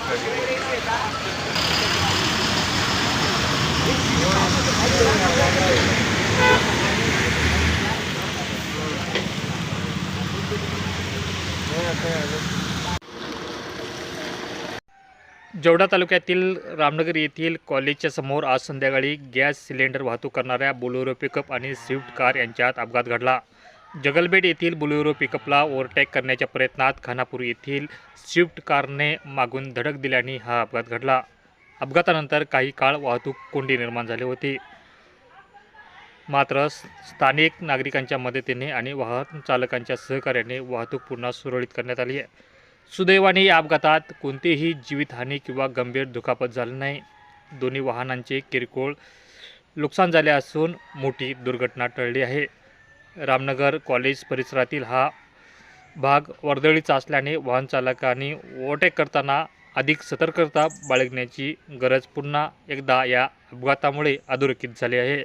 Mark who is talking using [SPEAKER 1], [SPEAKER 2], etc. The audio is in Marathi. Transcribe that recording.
[SPEAKER 1] जवडा तालुक्यातील रामनगर येथील कॉलेजच्या समोर आज संध्याकाळी गॅस सिलेंडर वाहतूक करणाऱ्या बोलेरो पिकअप आणि स्विफ्ट कार यांच्यात अपघात घडला। जगलबेट येथील बोलेरो पिकअपला ओव्हरटेक करण्याच्या प्रयत्नात खानापूर येथील स्विफ्ट कारने मागून धडक दिल्याने हा अपघात घडला। अपघातानंतर काही काळ वाहतूक कोंडी निर्माण झाली होती, मात्र स्थानिक नागरिकांच्या मदतीने आणि वाहन चालकांच्या सहकार्याने वाहतूक पुन्हा सुरळीत करण्यात आली आहे। सुदैवाने या अपघातात कोणतीही जीवितहानी किंवा गंभीर दुखापत झाली नाही। दोन्ही वाहनांचे किरकोळ नुकसान झाले असून मोठी दुर्घटना टळली आहे। रामनगर कॉलेज परिसरातील हा भाग वर्दळीचा असल्याने वाहन चालकांनी ओव्हरटेक करताना अधिक सतर्कता बाळगण्याची गरज पुन्हा एकदा या अपघातामुळे अधोरेखित झाली आहे।